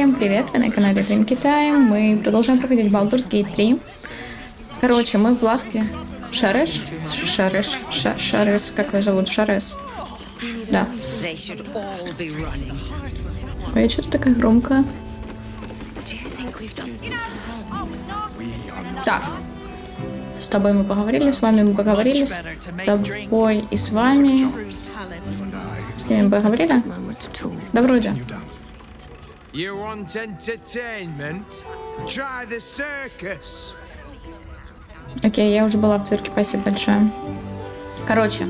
Всем привет, вы на канале Twinkie Time. Мы продолжаем проходить Baldur's Gate 3. Короче, мы в ласке Шареш, как его зовут? Шарес. Да. Ой, что-то такая громкая. Так. С тобой мы поговорили, с вами мы поговорили, с тобой и с вами. С ними мы поговорили? Да, вроде. Окей, я уже была в цирке, спасибо большое. Короче.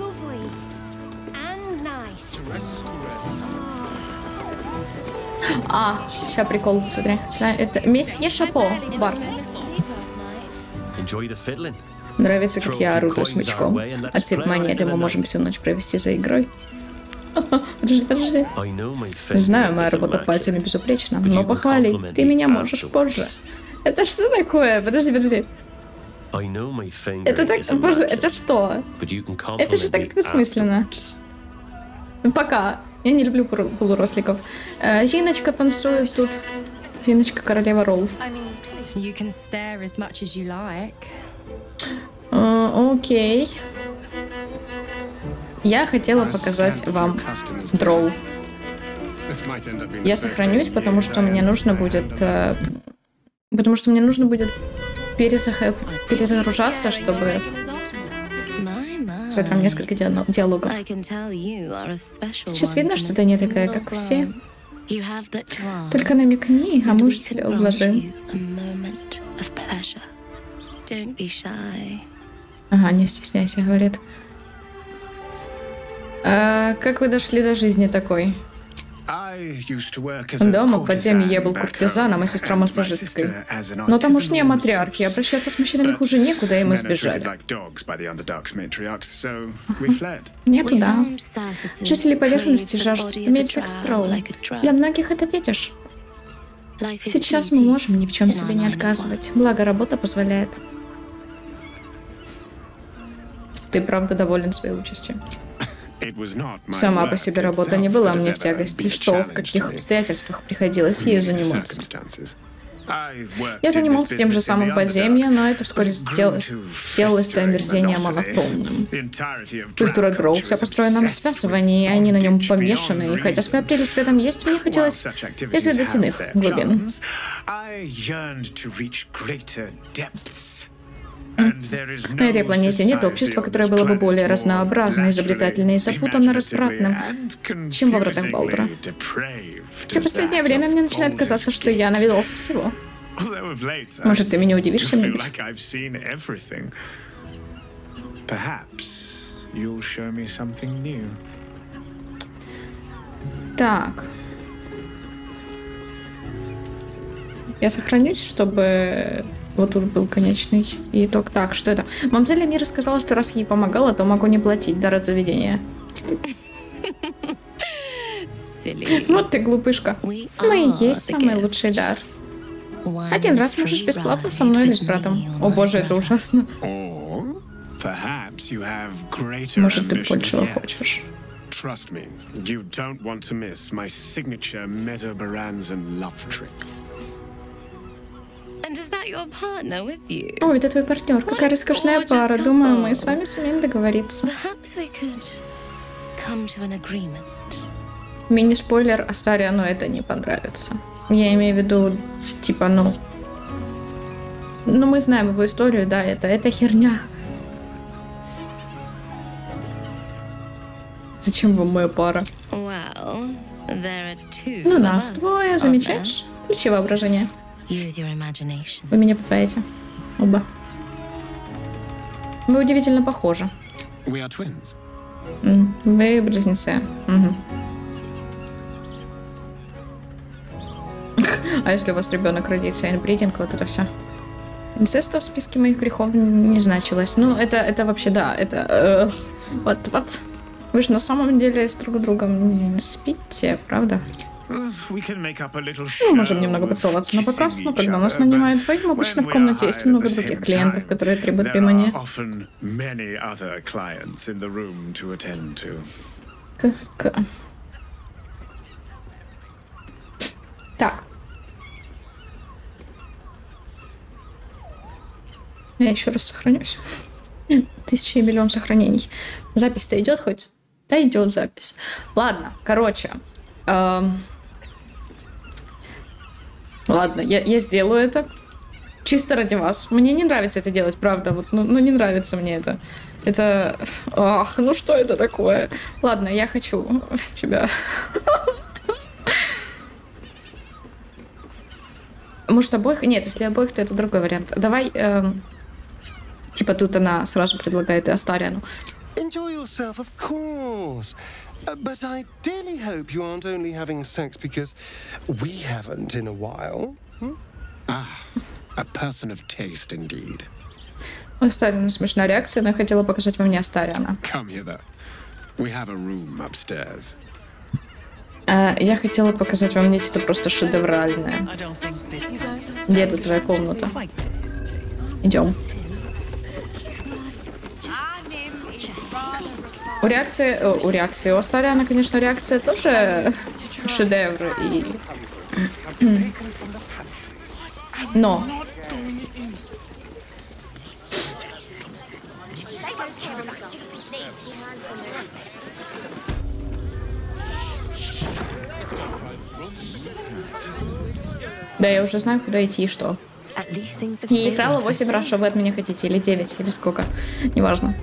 Сейчас прикол, смотри. Это месье Шапо, Барт. Нравится, как я орудую смычком. Отсыпь монеты, мы можем всю ночь провести за игрой. Подожди. Знаю, моя работа пальцами безупречна, но похвали, ты меня можешь позже. Это что такое? Подожди. Это так, боже, это что? Это же так бессмысленно. Пока. Я не люблю полуросликов. Зиночка танцует тут. Зиночка королева роллов. Окей. Я хотела показать вам дроу. Я сохранюсь, потому что мне нужно будет... перезагружаться, чтобы... сказать вам несколько диалогов. Сейчас видно, что ты не такая, как все. Только намекни, а мы уж тебя ублажим. Ага, не стесняйся, говорит. Как вы дошли до жизни такой? Дома в подземье я был куртизаном, а сестра массажисткой. Но тамошние матриархи, обращаться с мужчинами хуже некуда, и мы сбежали. Нету, да. Жители поверхности жаждут иметь секс с Дроу. Для многих это видишь. Сейчас мы можем ни в чем себе не отказывать, благо работа позволяет. Ты правда доволен своей участью? Сама по себе работа не была мне в тягость, лишь то, в каких обстоятельствах приходилось ею заниматься. Я занимался тем же самым подземьем, но это вскоре сделалось до омерзения монотонным. Культура Дроу вся построена на связывании, и они на нем помешаны, и хотя с апрелем светом есть, мне хотелось изведать иных глубин. На этой планете нет общества, которое было бы более разнообразно, изобретательно и запутанно развратным, чем во вратах Балдура. В последнее время мне начинает казаться, что я навидался всего. Может, ты меня удивишь чем-нибудь? Так. Я сохранюсь, чтобы... Вот тут был конечный итог. Так, что это? Мамзель Мира сказала, что раз ей помогала, то могу не платить дар от заведения. Вот ты глупышка. Мы и есть самый лучший дар. Один раз можешь бесплатно со мной или с братом. О боже, это ужасно. Может, ты большего хочешь? О, это твой партнер. Какая роскошная пара. Думаю, мы с вами сумеем договориться. Мини-спойлер, Астариану это не понравится. Я имею в виду, типа, ну, мы знаем его историю, да, это херня. Зачем вам моя пара? Ну, нас двое, замечаешь? Включи воображение. Вы меня пугаете. Оба. Вы удивительно похожи. Вы близнецы. Угу. А если у вас ребенок родится, инбридинг, вот это все. Инцеста в списке моих грехов не значилось. Ну, это вообще, да, это... Вот. Вы же на самом деле с друг другом не спите, правда? Мы можем немного поцеловаться на показ, но когда нас нанимают двоим, обычно в комнате есть много других клиентов, которые требуют внимания. Так. Я еще раз сохранюсь. 1000 и миллион сохранений. Запись-то идет хоть? Да, идет запись. Ладно, короче. Ладно, я сделаю это. Чисто ради вас. Мне не нравится это делать, правда. Вот, ну не нравится мне это. Это... Ах, ну что это такое? Ладно, я хочу тебя... Может, обоих? Нет, если обоих, то это другой вариант. Давай... Типа тут она сразу предлагает и Астариану. Enjoy yourself, of course. But I dearly hope you aren't only having sex because we haven't in a while. A person of taste indeed. У Астариана смешная реакция, но я хотела показать вам не Астариана. Come hither. We have a room upstairs. Я хотела показать вам нечто просто шедевральное. Где тут твоя комната? Идем. У реакции у Астариана, конечно, реакция тоже шедевр и... Но... Да, я уже знаю, куда идти и что. Я играла 8 раз, что вы от меня хотите, или 9, или сколько. Неважно.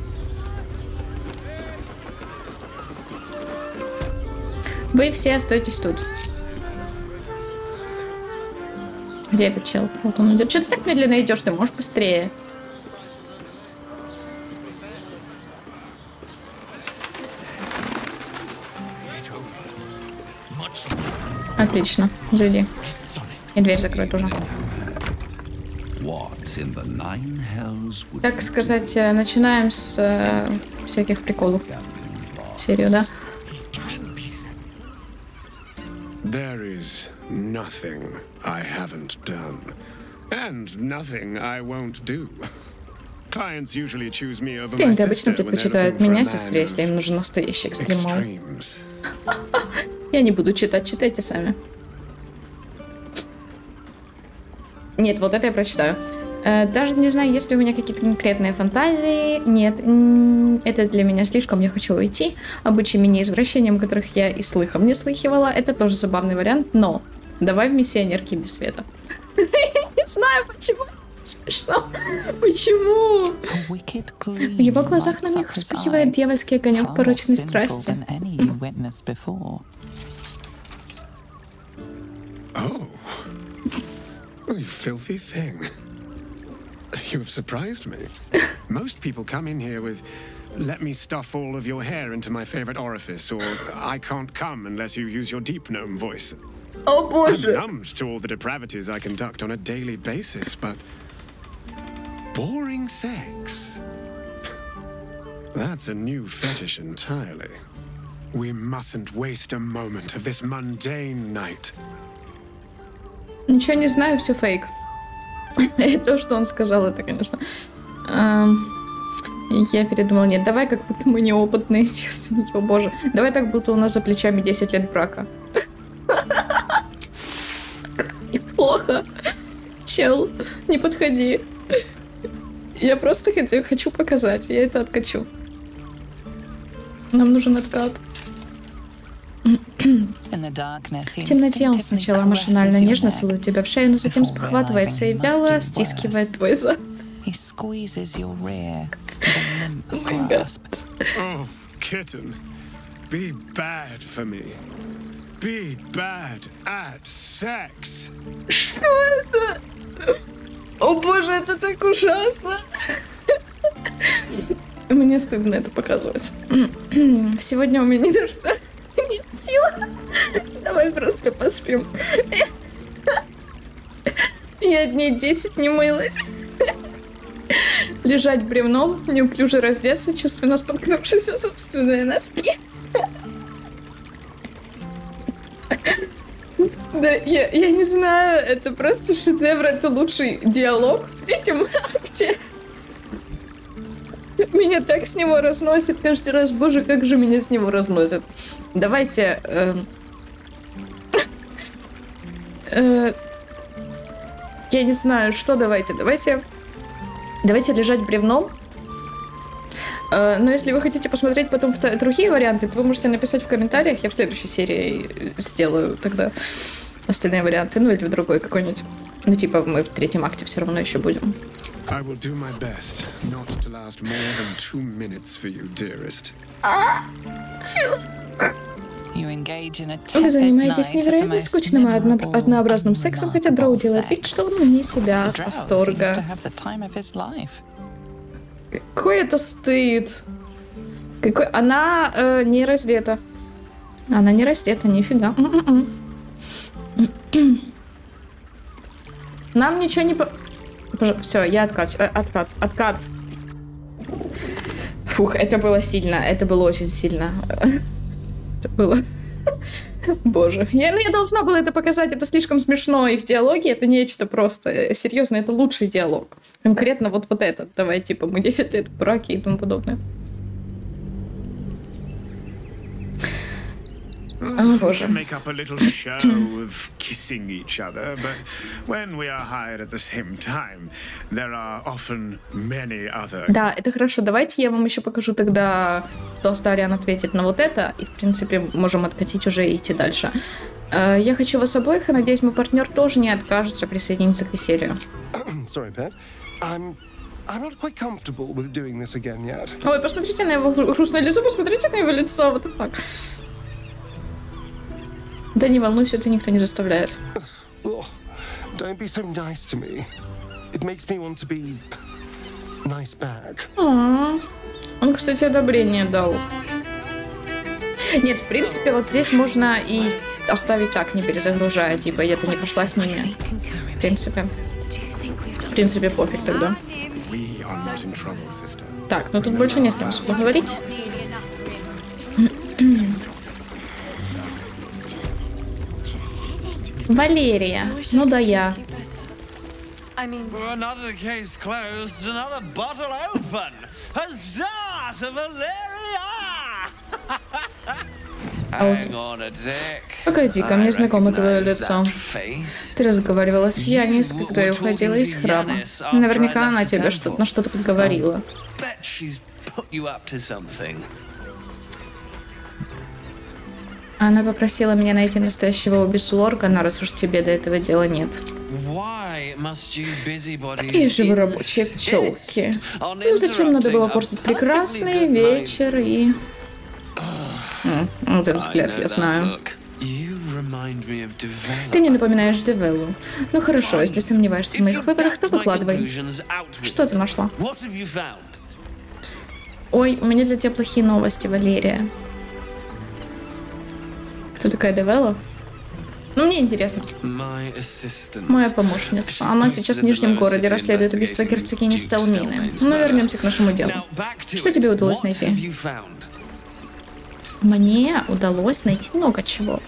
Вы все остаетесь тут. Где этот чел? Вот он идет. Что ты так медленно идешь? Ты можешь быстрее? Отлично. Зайди. И дверь закрой тоже. Так сказать, начинаем с всяких приколов. Серию, да? There is nothing I haven't done, and nothing I won't do. Clients usually choose me over my Клиенты sister обычно when they're предпочитают looking for меня a сестре, man если им нужен настоящий of экстремал. extremes. Я не буду читать, читайте сами. Нет, вот это я прочитаю. Даже не знаю, есть ли у меня какие-то конкретные фантазии. Нет, это для меня слишком. Я хочу уйти. Обучи меня извращениям, которых я и слыхом не слыхивала. Это тоже забавный вариант, но давай в миссионерки без света. Не знаю, почему. Смешно. Почему? В его глазах на миг вспыхивает дьявольский огонек порочной страсти. Oh, you filthy thing. You have surprised me. Most people come in here with, let me stuff all of your hair into my favorite orifice, or I can't come unless you use your deep gnome voice. О боже! I'm numbed to all the depravities I conduct on a daily basis, but boring sex? That's a new fetish entirely. We mustn't waste a moment of this mundane night. Ничего не знаю, все фейк. И то, что он сказал, это, конечно... Я передумала, нет, давай как будто мы неопытные девственники, о боже. Давай так, будто у нас за плечами 10 лет брака. Неплохо. Чел, не подходи. Я просто хочу показать, я это откачу. Нам нужен откат. В темноте он сначала машинально нежно целует тебя в шею, но затем спохватывается и вяло стискивает твой зад. Oh, kitten, be bad for me. Be bad at sex. Что это? О боже, это так ужасно. Мне стыдно это показывать. Сегодня у меня ни на что нет сил. Давай просто поспим. Я дней 10 не мылась. Лежать бревном, неуклюже раздеться, чувственно споткнувшись о собственные носки. Да, я не знаю, это просто шедевр, это лучший диалог в третьем акте. Меня так с него разносит каждый раз, боже, как же меня с него разносит. Давайте... Я не знаю, что давайте. Давайте лежать бревном. Но если вы хотите посмотреть потом другие варианты, то вы можете написать в комментариях. Я в следующей серии сделаю тогда остальные варианты. Ну или в другой какой-нибудь. Ну типа мы в третьем акте все равно еще будем. Вы занимаетесь невероятно скучным и однообразным сексом, хотя Дроу делает вид, что он вне себя от восторга. Какой это стыд. Она не раздета. Она не раздета, нифига. Нам ничего не... Все, я откат. Фух, это было сильно. Это было очень сильно. Это было... Боже. Я должна была это показать. Это слишком смешно. Их диалоги — это нечто просто. Серьезно, это лучший диалог. Конкретно вот этот. Давай, типа, мы 10 лет в браке и тому подобное. О, боже. Да, это хорошо. Давайте я вам еще покажу тогда, что Астариан ответит на вот это. И, в принципе, можем откатить уже и идти дальше. Я хочу вас обоих, и надеюсь, мой партнер тоже не откажется присоединиться к веселью. Sorry, Pet. I'm not quite comfortable with doing this again yet. Ой, посмотрите на его грустное лицо, посмотрите на его лицо. What the fuck? Да не волнуйся, это никто не заставляет. Don't be so nice to me. It makes me want to be nice back. Он, кстати, одобрение дал. Нет, в принципе, вот здесь можно и оставить так, не перезагружая, типа, я-то не пошла с ними. В принципе, пофиг тогда. Так, ну тут больше не с кем поговорить. Валерия, ну да я. Погоди-ка, мне знакомо твое лицо. Ты разговаривала с Янис, когда я уходила из храма. Наверняка она тебе на что-то подговорила. Она попросила меня найти настоящего убийцу Лоргана, раз уж тебе до этого дела нет. Какие же вы рабочие пчелки. Ну зачем надо было портить прекрасный вечер и... Вот этот взгляд, я знаю. Ты мне напоминаешь Девеллу. Ну хорошо, если сомневаешься в моих выборах, то выкладывай. Что ты нашла? Ой, у меня для тебя плохие новости, Валерия. Кто такая Девелла? Ну, мне интересно. Моя помощница. Она сейчас в Нижнем городе расследует убийство герцогини Сталмины. Но вернемся к нашему делу. Что тебе удалось найти? Мне удалось найти много чего.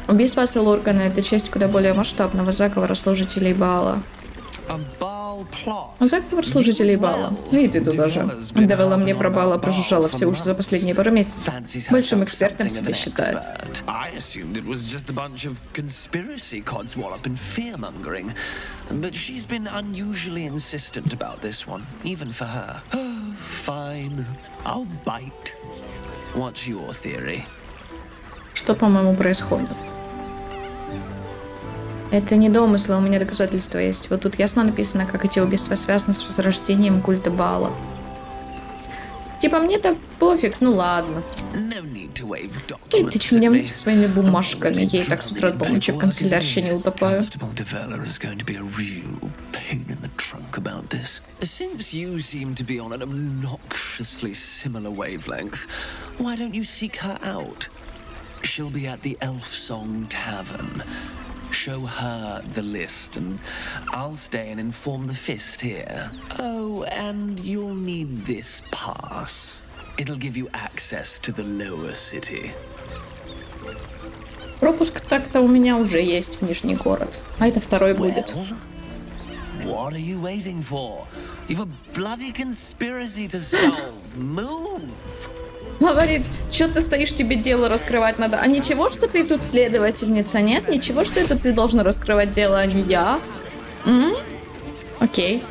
Убийство отца Лоргана — это часть куда более масштабного заговора служителей Баала. Заговор служителей Баала. И ты туда же. Девелла мне про Баала прожужжала все уши за последние пару месяцев. Большим экспертом себя считает. Что, по-моему, происходит? Это не домыслы, у меня доказательства есть. Вот тут ясно написано, как эти убийства связаны с возрождением культа Баала. Типа мне-то пофиг, ну ладно. И тычь меня своими бумажками, я и так с утра до ночи в канцелярщине утопаю. Since you seem to be on an obnoxiously similar wavelength, why don't you seek her out? She'll be at the Elf Song Tavern. Show her the list, and I'll stay and inform the Fist here. Oh, and you'll need this pass. It'll give you access to the lower city. Пропуск так-то у меня уже есть в Нижний город, а это второй будет. What are you waiting for? You've a bloody conspiracy to solve. Move. Говорит, что ты стоишь, тебе дело раскрывать надо. А ничего, что ты тут следовательница, нет? Ничего, что это ты должна раскрывать дело, а не я? Окей.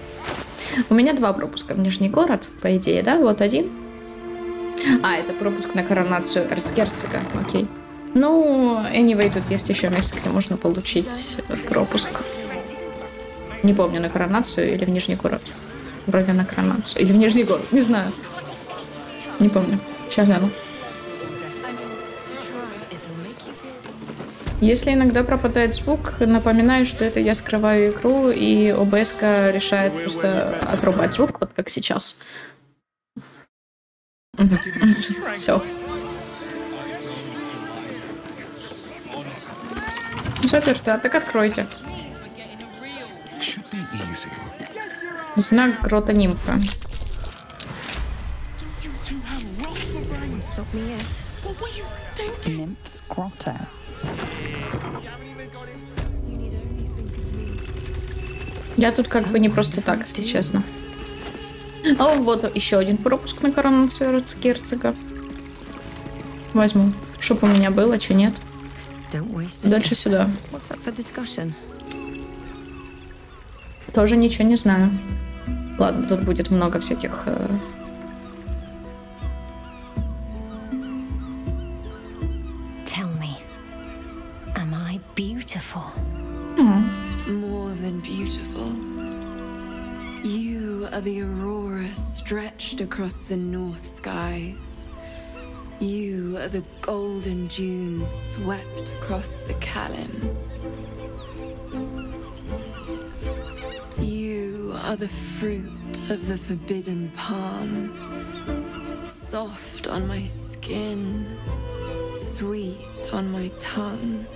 У меня 2 пропуска в Нижний город, по идее, да? Вот один. А, это пропуск на коронацию эрцгерцога. Окей. Ну, anyway, тут есть еще место, где можно получить пропуск. Не помню, на коронацию или в Нижний город. Вроде на коронацию. Или в Нижний город, не знаю. Не помню. Сейчас гляну. Если иногда пропадает звук, напоминаю, что это я скрываю игру, и ОБС-ка решает просто отрубать звук, вот как сейчас. Все. Заперто, так откройте. Знак грота нимфы. Я тут как бы не просто так, если честно. А вот еще один пропуск на коронацию эрцгерцога. Возьму, чтоб у меня было, че нет. Дальше сюда. Тоже ничего не знаю. Ладно, тут будет много всяких... More than beautiful. You are the aurora stretched across the north skies. You are the golden dunes swept across the Kalim. You are the fruit of the forbidden palm, soft on my skin, sweet on my tongue.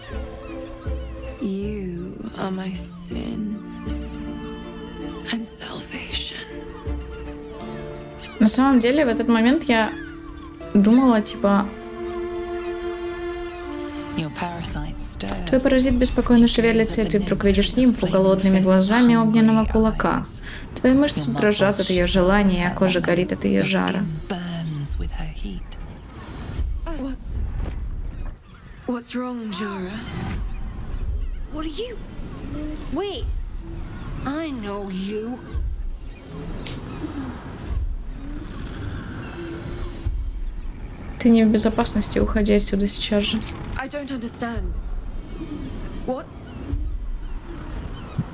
You are my sin and salvation. На самом деле, в этот момент я думала, типа... Твой паразит беспокойно шевелится, и ты вдруг видишь нимфу голодными глазами огненного кулака. Твои мышцы дрожат от ее желания, а кожа горит от ее жара. What's wrong, Jara? What are you? Wait, I know you. Ты не в безопасности, уходи отсюда сейчас же. I don't understand. What's...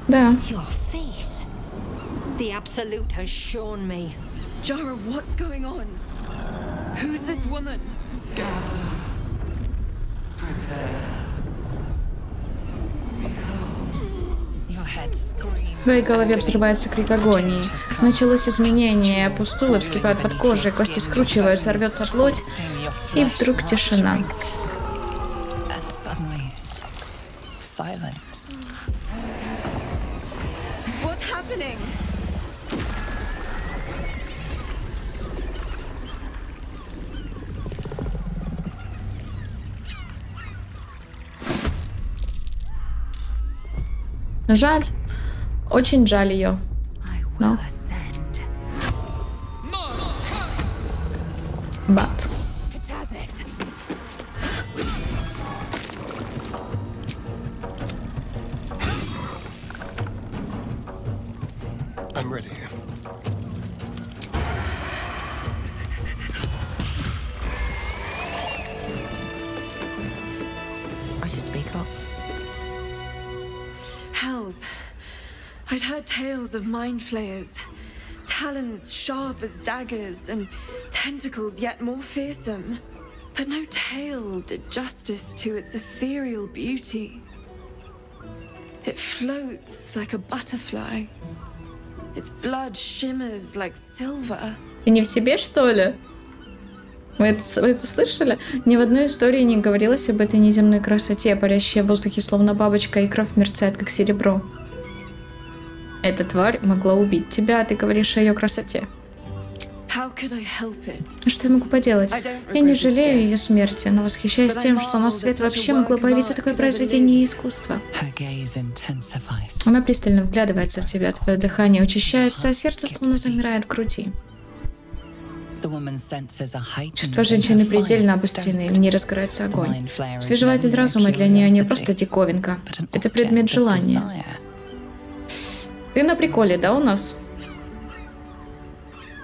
Да. Your face. The Absolute has shown me. Jara, what's going on? Who's this woman? В твоей голове взрывается крик агонии. Началось изменение, пустулы вскипают под кожей, кости скручиваются, рвется плоть, и вдруг тишина. What's happening? Жаль. Очень жаль ее. Но. But. I'm ready. I should speak up. Hells. I'd heard tales of mind flayers. Talons sharp as daggers and tentacles yet more fearsome. But no tale did justice to its ethereal beauty. It floats like a butterfly. Its blood shimmers like silver. Ты не в себе, что ли? Вы это слышали? Ни в одной истории не говорилось об этой неземной красоте, парящей в воздухе словно бабочка, и кровь мерцает, как серебро. Эта тварь могла убить тебя, а ты говоришь о ее красоте. Что я могу поделать? Я не жалею ее смерти, но восхищаюсь тем, что на свет вообще могло появиться такое произведение искусства. Она пристально вглядывается в тебя, твое дыхание учащается, а сердце словно замирает в груди. Чувства женщины предельно обострены, в ней разгорается огонь. Свежеватель разума для нее не просто диковинка, это предмет желания. Ты на приколе, да, у нас?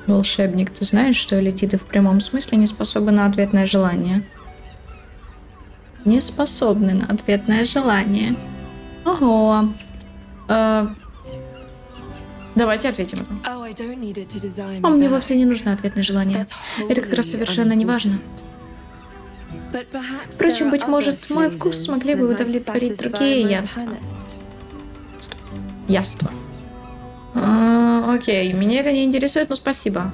Волшебник, ты знаешь, что элитиды в прямом смысле не способны на ответное желание? Не способны на ответное желание. Ого. Давайте ответим. А мне вовсе не нужно ответное желание. Это как раз совершенно не важно. Впрочем, быть может, мой вкус смогли бы удовлетворить другие явства. Яства. Окей, меня это не интересует, но спасибо.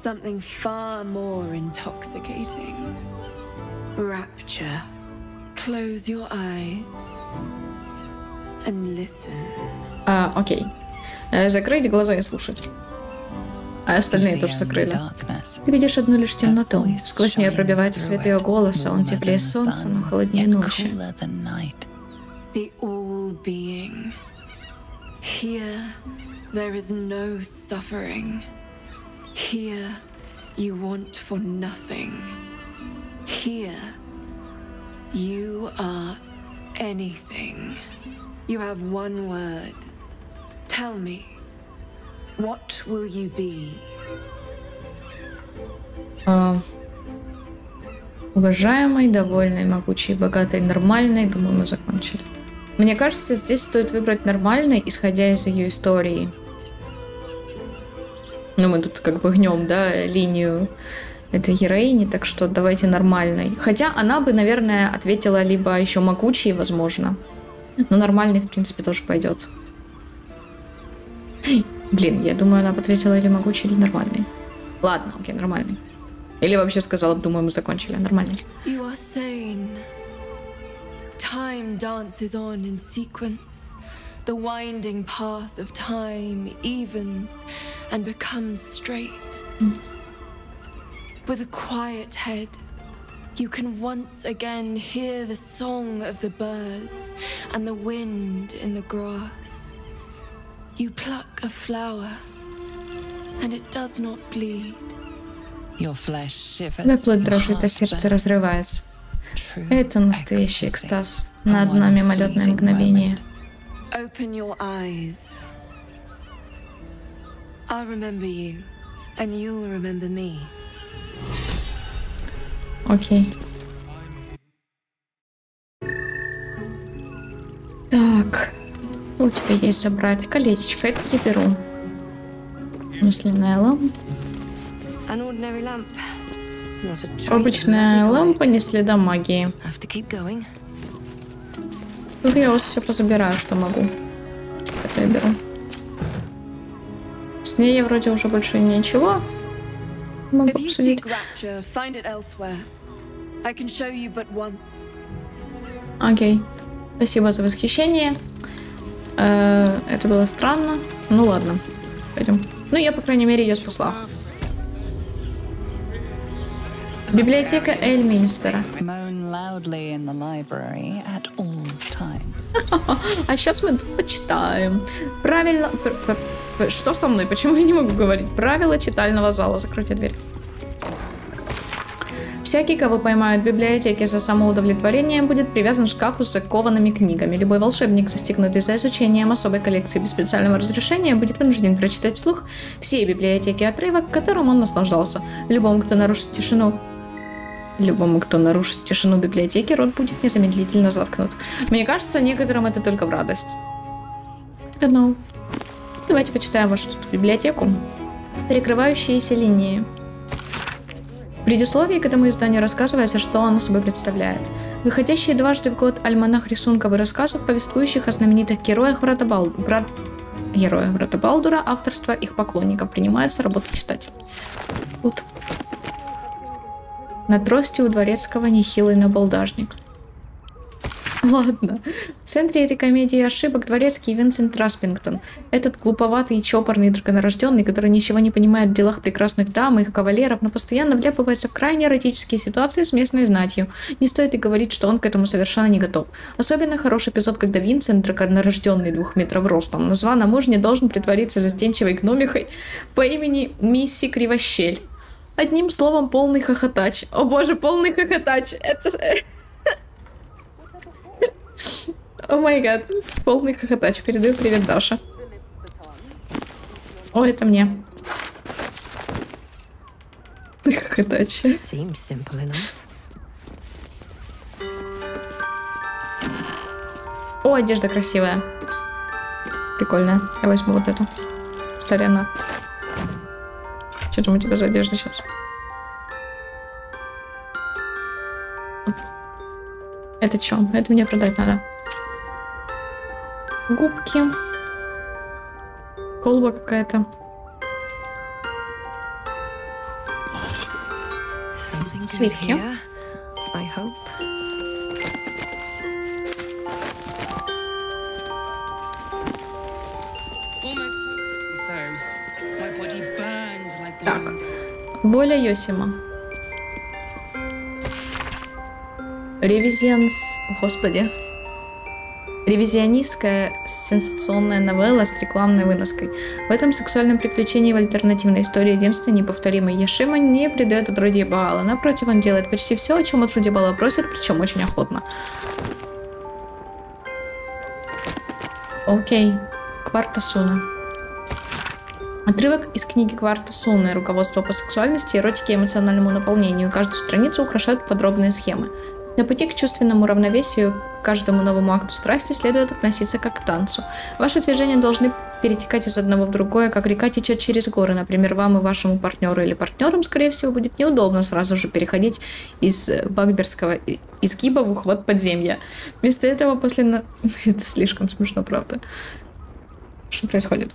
Something far more intoxicating. Rapture. Close your eyes and listen. Окей. Закрыть глаза и слушать. А остальные тоже закрыли. Ты видишь одну лишь темноту. Сквозь нее пробивается свет ее голоса. Он теплее солнца, но холоднее ночи. The all-being. Here there is no suffering. Here, you want for nothing. Here, you are anything. You have one word. Tell me, what will you be? Уважаемый, довольный, могучий, богатый, нормальный. Думаю, мы закончили. Мне кажется, здесь стоит выбрать нормальный, исходя из ее истории. Ну, мы тут как бы гнем, да, линию этой героини, так что давайте нормальной. Хотя она бы, наверное, ответила либо еще могучий, возможно. Но нормальный, в принципе, тоже пойдет. Блин, я думаю, она бы ответила или могучий, или нормальный. Ладно, окей, нормальный. Или вообще сказала бы, думаю, мы закончили. Нормальный. Time dances on in sequence. The winding path of time evens and becomes straight. With a quiet head, you can once again hear the song of the birds and the wind in the grass. You pluck a flower, and it does not bleed. Да, плоть дрожит, а сердце разрывается. Это настоящий экстаз на одно мимолетное мгновение. Open your eyes. I'll remember you, and you'll remember me. Окей. Так. У тебя есть забрать колечко. Это я беру. Масляная лампа. Обычная лампа, не следа магии. Тут я вот все позабираю, что могу. Это я беру. С ней я вроде уже больше ничего могу обсудить. Окей. Спасибо за восхищение. Это было странно. Ну ладно. Пойдем. Ну, я, по крайней мере, ее спасла. Библиотека Эльминстера. А сейчас мы тут почитаем. Правильно... Что со мной? Почему я не могу говорить? Правила читального зала. Закройте дверь. Всякий, кого поймают в библиотеке за самоудовлетворение, будет привязан к шкафу с закованными книгами. Любой волшебник, застигнутый за изучением особой коллекции без специального разрешения, будет вынужден прочитать вслух всей библиотеки отрывок, которым он наслаждался. Любому, кто нарушит тишину библиотеки, рот будет незамедлительно заткнут. Мне кажется, некоторым это только в радость. No. Давайте почитаем вашу библиотеку. Перекрывающиеся линии. В предисловии к этому изданию рассказывается, что оно собой представляет. Выходящий дважды в год альманах рисунков и рассказов, повествующих о знаменитых героях Врата Балдура, авторства их поклонников, принимается работа читателя. Тут. На трости у дворецкого нехилый набалдажник. Ладно. В центре этой комедии ошибок дворецкий Винсент Распингтон. Этот глуповатый и чопорный драконорожденный, который ничего не понимает в делах прекрасных дам и их кавалеров, но постоянно вляпывается в крайне эротические ситуации с местной знатью. Не стоит и говорить, что он к этому совершенно не готов. Особенно хороший эпизод, когда Винсент, драконорожденный 2 метров ростом, на званом ужине должен притвориться застенчивой гномихой по имени Мисси Кривощель. Одним словом, полный хохотач. О боже, полный хохотач. Это... О май гад, полный хохотач. Передаю привет, Даша. О, это мне. Хохотач. О, одежда красивая. Прикольная. Я возьму вот эту. Старина. Что там у тебя за одежда сейчас? Вот. Это что? Это мне продать надо. Губки. Колба какая-то. Свитки. Так. Воля Йосима. Господи. Ревизионистская сенсационная новелла с рекламной выноской. В этом сексуальном приключении в альтернативной истории единственный неповторимый Яшима не предает отродье Баала. Напротив, он делает почти все, о чем отродье Баала просит, причем очень охотно. Окей. Кварта Суна. Отрывок из книги Кварта Суны «Руководство по сексуальности, эротике и эмоциональному наполнению». Каждую страницу украшают подробные схемы. На пути к чувственному равновесию, к каждому новому акту страсти следует относиться как к танцу. Ваши движения должны перетекать из одного в другое, как река течет через горы. Например, вам и вашему партнеру или партнерам, скорее всего, будет неудобно сразу же переходить из багберского изгиба в ухват подземья. Вместо этого после... Это слишком смешно, правда. Что происходит?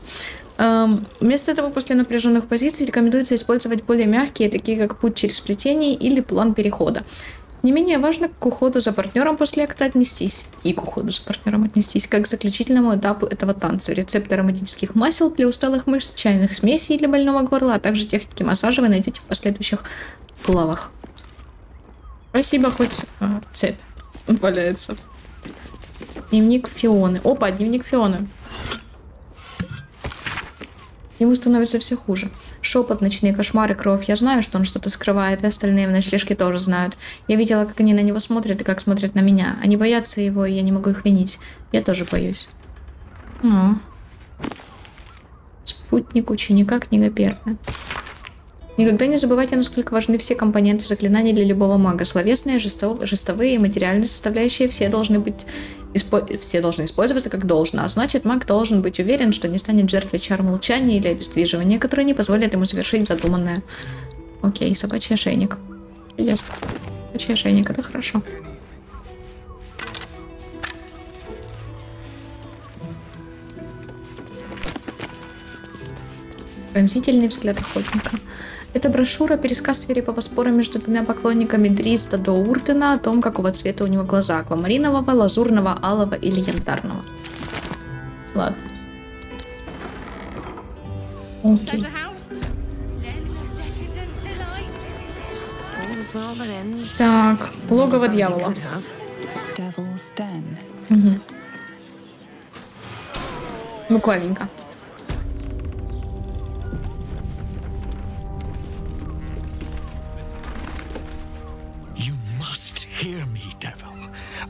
Вместо этого после напряженных позиций рекомендуется использовать более мягкие, такие как путь через плетение или план перехода. Не менее важно к уходу за партнером после акта отнестись. И к уходу за партнером отнестись, как к заключительному этапу этого танца. Рецепты ароматических масел для усталых мышц, чайных смесей для больного горла, а также техники массажа вы найдете в последующих главах. Спасибо, хоть цепь валяется. Дневник Фионы. Опа, дневник Фионы. Ему становится все хуже. Шепот, ночные кошмары, кровь. Я знаю, что он что-то скрывает, и остальные в ночлежке тоже знают. Я видела, как они на него смотрят и как смотрят на меня. Они боятся его, и я не могу их винить. Я тоже боюсь. Спутник ученика, книга первая. Никогда не забывайте, насколько важны все компоненты заклинаний для любого мага. Словесные, жестовые и материальные составляющие все должны использоваться как должно. А значит, маг должен быть уверен, что не станет жертвой чар молчания или обездвиживания, которые не позволят ему совершить задуманное. Окей, собачий ошейник. Ясно. Собачий ошейник, это хорошо. Пронзительный взгляд охотника. Это брошюра, пересказ свирепого спора между двумя поклонниками Дриста до Уртена о том, какого цвета у него глаза: аквамаринового, лазурного, алого или янтарного. Ладно. Окей. Так, логово дьявола. Угу. Буквальненько. Hear me, devil.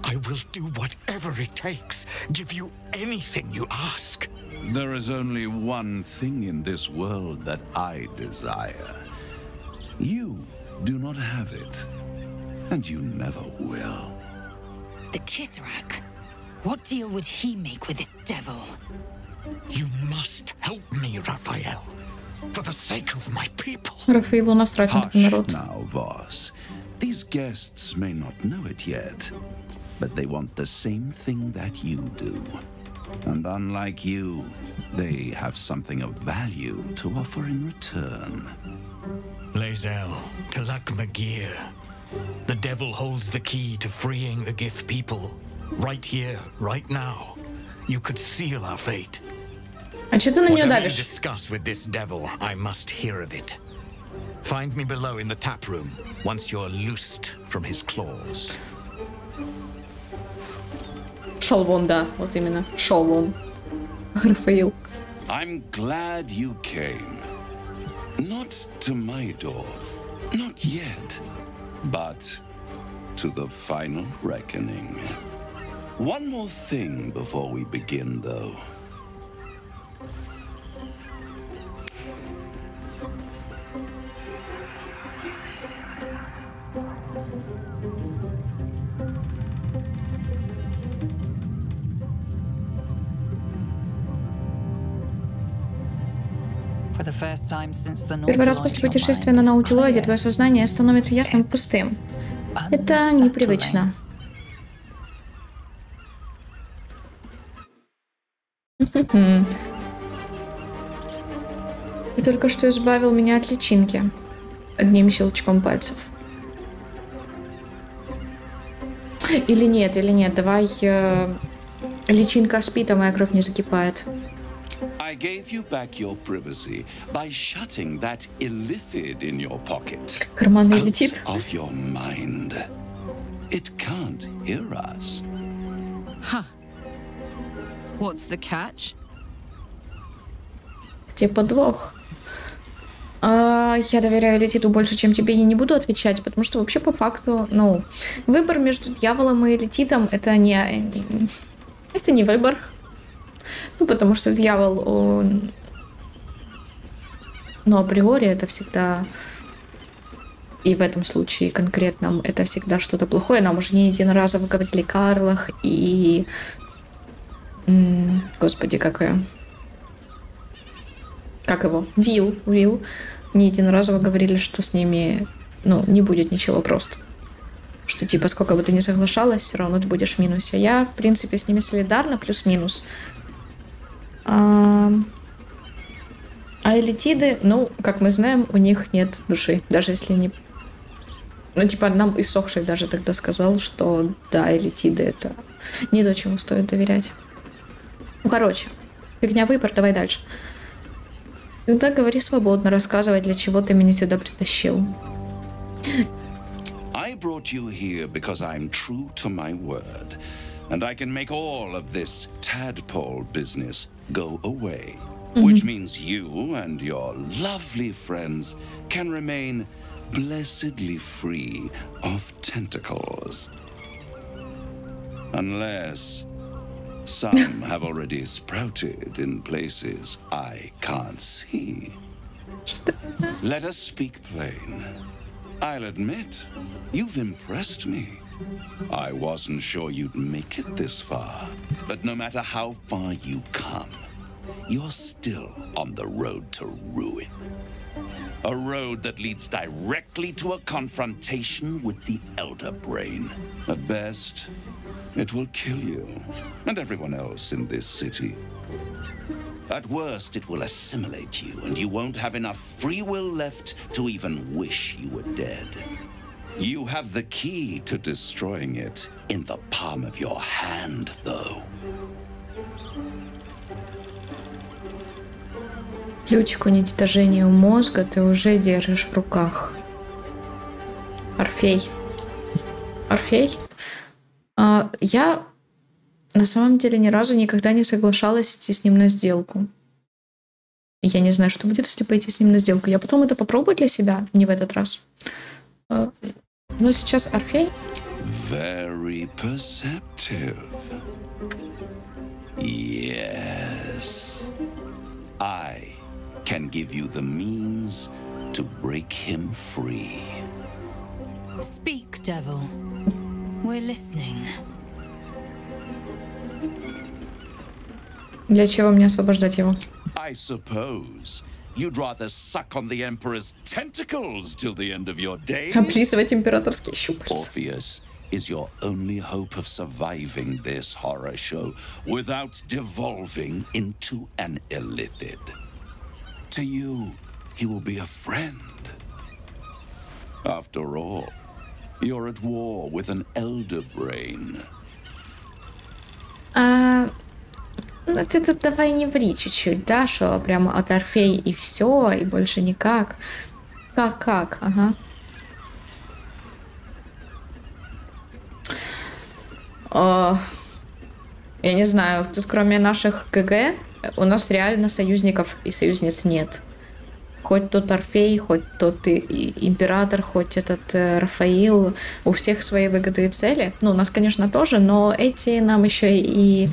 I will do whatever it takes. Give you anything you ask. There is only one thing in this world that I desire. You do not have it, and you never will. The Kithrak. What deal would he make with this devil? You must help me, Raphael. For the sake of my people. Рафаэлу насрать на народ. Now, Voss. These guests may not know it yet, but they want the same thing that you do. And unlike you, they have something of value to offer in return. Lae'zel, Talak Magir. The devil holds the key to freeing the Gith people. Right here, right now, you could seal our fate. А что ты на нее Whatever you давишь? discuss with this devil, I must hear of it. Find me below in the tap room once you're loosed from his claws. Шел вон, да, вот именно. Шел вон. Рафаил. I'm glad you came. Not to my door, not yet, but to the final reckoning. One more thing before we begin, though. Первый раз после путешествия на Наутилоиде твое сознание становится ясным и пустым. Это непривычно. Ты только что избавил меня от личинки одним щелчком пальцев. Или нет, давай личинка спит, а моя кровь не закипает. I gave you back your privacy by shutting that illithid in your pocket. Карманный летит. Of your mind. It can't hear us. Huh. What's the catch? Где подвох? Я доверяю Элитиду больше, чем тебе, и не буду отвечать, потому что вообще по факту, ну, выбор между дьяволом и Элитидом это не выбор. Ну, потому что дьявол, он... Но априори это всегда... И в этом случае конкретном это всегда что-то плохое. Нам уже не единоразово говорили Карлах и... Господи, как его? Уилл. Не единоразово говорили, что с ними, ну, не будет ничего просто. Что, типа, сколько бы ты ни соглашалась, все равно ты будешь в минусе. Я, в принципе, с ними солидарна, плюс-минус. А элитиды, ну, как мы знаем, у них нет души. Даже если они... Ну, типа, нам иссохший даже тогда сказал, что, да, элитиды — это не то, чему стоит доверять. Ну, короче, фигня выбор, давай дальше. Тогда говори свободно, рассказывай, для чего ты меня сюда притащил. I brought you here because I'm true to my word, and I can make all of this tadpole business go away, which means you and your lovely friends can remain blessedly free of tentacles. Unless some have already sprouted in places I can't see. Let us speak plain. I'll admit, you've impressed me. I wasn't sure you'd make it this far, but no matter how far you come, you're still on the road to ruin. A road that leads directly to a confrontation with the Elder Brain. At best, it will kill you and everyone else in this city. At worst, it will assimilate you, and you won't have enough free will left to even wish you were dead. You have the key to destroying it in the palm of your hand, though. Ключ к уничтожению мозга ты уже держишь в руках. Орфей. Я на самом деле ни разу никогда не соглашалась идти с ним на сделку. Я не знаю, что будет, если пойти с ним на сделку. Я потом это попробую для себя, не в этот раз. Но сейчас Орфей. Very perceptive. Yes. I can give you the means to break him free. Speak, devil. We're listening. Для чего мне освобождать его? I suppose you'd rather suck on the Emperor's tentacles till the end of your days. Облизывать императорские щупальца. Orpheus is your only hope of surviving this horror show without devolving into an illithid. To you, he will be a friend. After all, you're at war with an Elder Brain. Ну ты тут давай не ври чуть-чуть, да, что прямо от Орфей и все, и больше никак. Как? Ага. Я не знаю, тут кроме наших ГГ у нас реально союзников и союзниц нет. Хоть тот Орфей, хоть тот и император, хоть этот Рафаил, у всех свои выгоды и цели. Ну, у нас, конечно, тоже, но эти нам еще и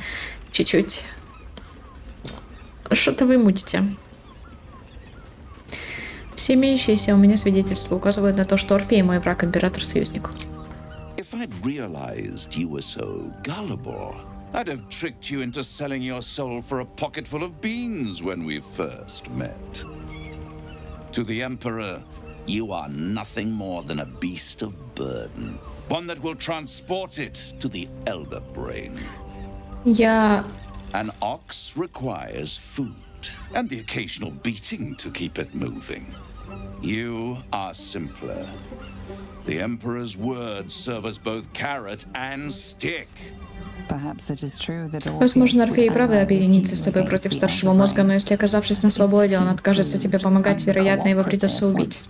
чуть-чуть что-то вы мутите. Все имеющиеся у меня свидетельства указывают на то, что Орфей мой враг, император-союзник. I'd have tricked you into selling your soul for a pocketful of beans when we first met. To the Emperor, you are nothing more than a beast of burden, one that will transport it to the Elder Brain. An ox requires food, and the occasional beating to keep it moving. You are simpler. The Emperor's words serve as both carrot and stick. Возможно, Орфей и правда объединится с тобой против старшего мозга, но если, оказавшись на свободе, он откажется тебе помогать, вероятно, его придется убить.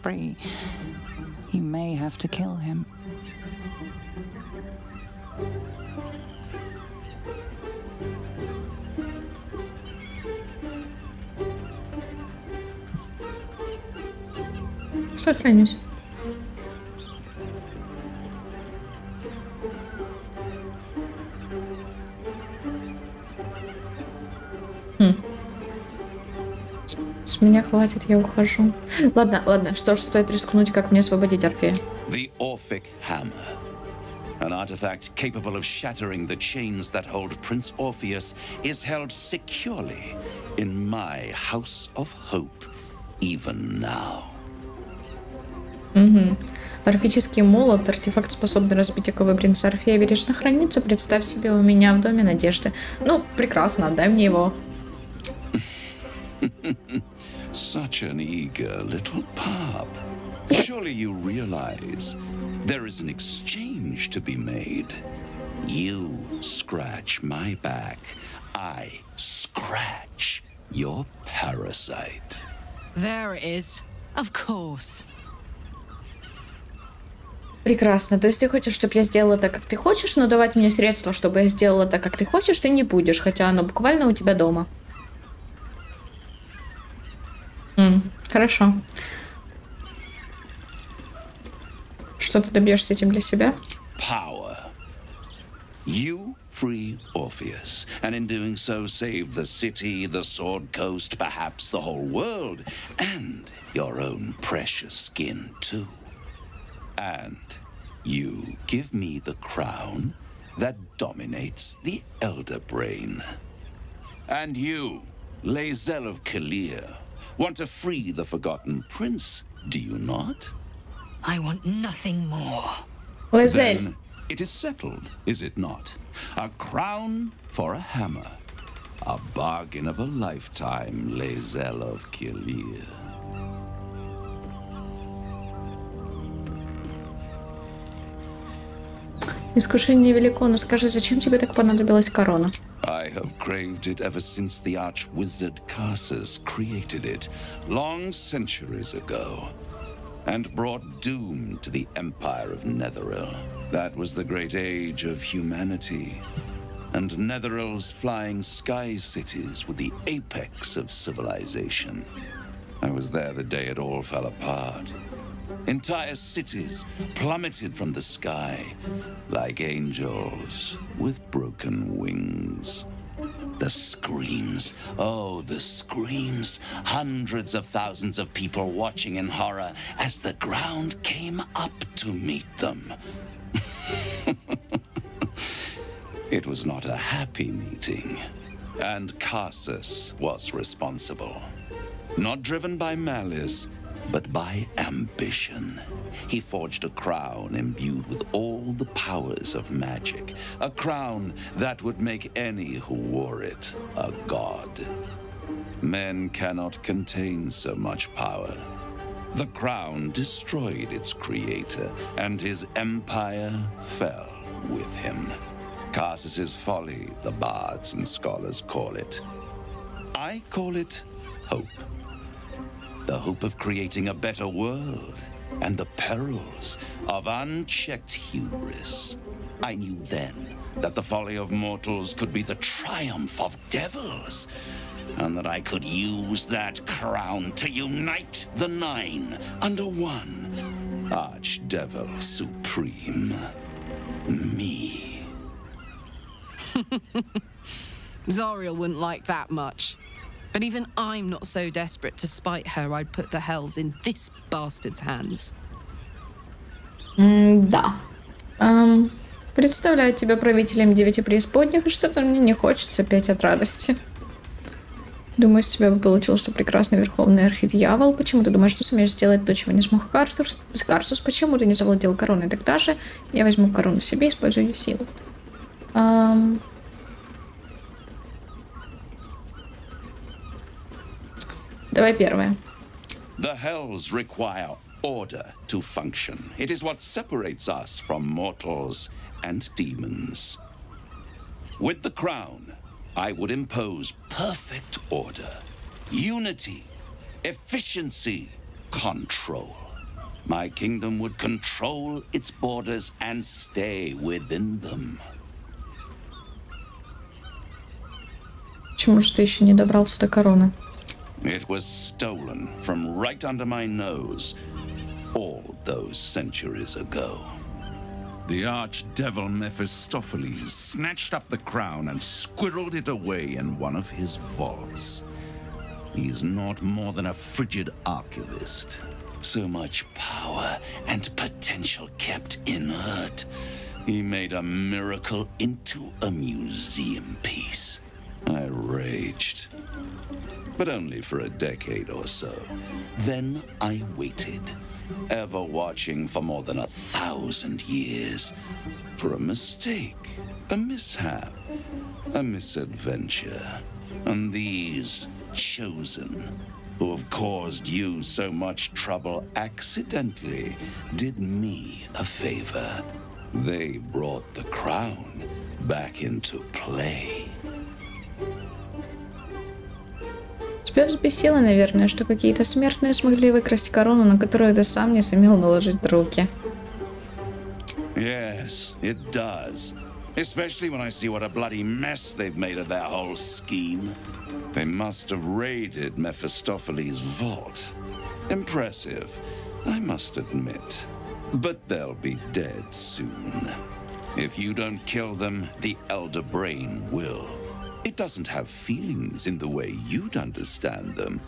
Сохранюсь. С меня хватит, я ухожу. Ладно, что ж, стоит рискнуть, как мне освободить Орфея. The Orphic Hammer. An artifact capable of shattering the chains that hold Prince Orpheus is held securely in my House of Hope, even now. Орфический молот, артефакт, способный разбить оковы принца Орфея, бережно хранится. Представь себе, у меня в доме надежды. Ну, прекрасно, отдай мне его. Such an eager little pup. Surely you realize there is an exchange to be made. You scratch my back, I scratch your parasite. There it is. Of course. Прекрасно. То есть ты хочешь, чтобы я сделала так, как ты хочешь, но давать мне средства, чтобы я сделала так, как ты хочешь, ты не будешь, хотя оно буквально у тебя дома. Хорошо. Что ты добьешься этим для себя? Power. You free Orpheus, and in doing so save the city, the Sword Coast, perhaps the whole world, and your own precious skin too. And you give me the crown that dominates the Elder Brain. And you, Lae'zel of Kalir, want to free the Forgotten Prince, do you not? I want nothing more. Then it is settled, is it not? A crown for a hammer. A bargain of a lifetime, Lae'zel of Kalir. Искушение велико, но скажи, зачем тебе так понадобилась корона? I have craved it ever since the arch-wizard Karsus created it, long centuries ago, and brought doom to the Empire of Netheril. That was the great age of humanity, and Netheril's flying sky cities were the apex of civilization. I was there the day it all fell apart. Entire cities plummeted from the sky like angels with broken wings. The screams, oh, the screams. Hundreds of thousands of people watching in horror as the ground came up to meet them. It was not a happy meeting, and Karsus was responsible. Not driven by malice, but by ambition. He forged a crown imbued with all the powers of magic. A crown that would make any who wore it a god. Men cannot contain so much power. The crown destroyed its creator, and his empire fell with him. Karsus's folly, the bards and scholars call it. I call it hope. The hope of creating a better world and the perils of unchecked hubris. I knew then that the folly of mortals could be the triumph of devils, and that I could use that crown to unite the Nine under one Archdevil Supreme. Me. Zariel wouldn't like that much. But even I'm not so desperate to spite her I'd put the hells in this bastard's hands. Да. Представляю тебя правителем девяти преисподних, и что-то мне не хочется петь от радости. Думаю, из тебя бы получился прекрасный верховный архидьявол. Почему ты думаешь, что сумеешь сделать то, чего не смог Карсус? Почему ты не завладел короной? Тогда же я возьму корону себе и использую ее силу. Давай первое. The hells require order to function. It is what separates us from mortals and demons. With the crown, I would impose perfect order, unity, efficiency, control. My kingdom would control its borders and stay within them. Почему же ты еще не добрался до короны? It was stolen from right under my nose all those centuries ago. The archdevil Mephistopheles snatched up the crown and squirreled it away in one of his vaults. He is not more than a frigid archivist. So much power and potential kept inert. He made a miracle into a museum piece. I raged. But only for a decade or so. Then I waited, ever watching for more than 1,000 years, for a mistake, a mishap, a misadventure. And these chosen, who have caused you so much trouble accidentally, did me a favor. They brought the crown back into play. Тебя взбесило, наверное, что какие-то смертные смогли выкрасть корону, на которую ты сам не сумел наложить руки. Yes, it does. Especially when I see what a bloody mess they've made of their whole scheme. They must have raided Mephistopheles' vault. Impressive, I must admit. But they'll be dead soon. If you don't kill them, the Elder Brain will. It doesn't have feelings in the way you'd understand them.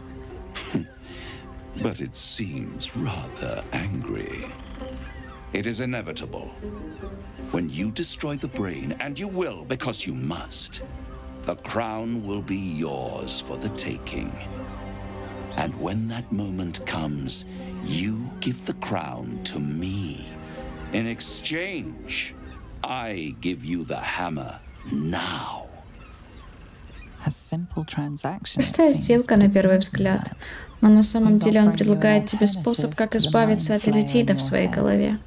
But it seems rather angry. It is inevitable. When you destroy the brain, and you will because you must, the crown will be yours for the taking. And when that moment comes, you give the crown to me. In exchange, I give you the hammer now. Простая сделка на первый взгляд, но на самом деле он предлагает тебе способ, как избавиться от элитида в своей голове.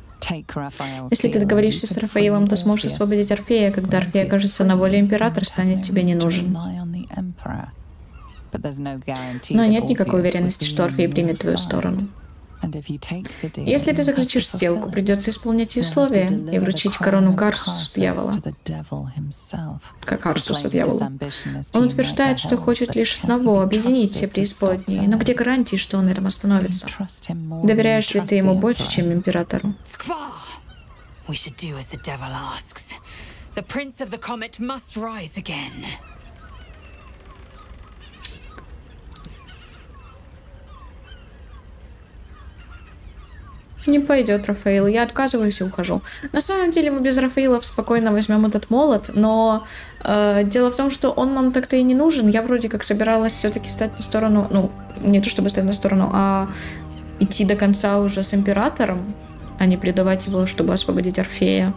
Если ты договоришься с Рафаилом, то сможешь освободить Орфея, когда Орфей окажется на воле императора, станет тебе не нужен. Но нет никакой уверенности, что Орфей примет твою сторону. Если ты заключишь сделку, придется исполнять ее условия и вручить корону Карсусу дьявола. Как Карсуса дьявола. Он утверждает, что хочет лишь одного — объединить все преисподние. Но где гарантии, что он этим остановится? Доверяешь ли ты ему больше, чем императору? Не пойдет, Рафаил. Я отказываюсь и ухожу. На самом деле мы без Рафаила спокойно возьмем этот молот, но дело в том, что он нам так-то и не нужен. Я вроде как собиралась все-таки стать на сторону, ну, не то чтобы стать на сторону, а идти до конца уже с императором, а не предавать его, чтобы освободить Орфея.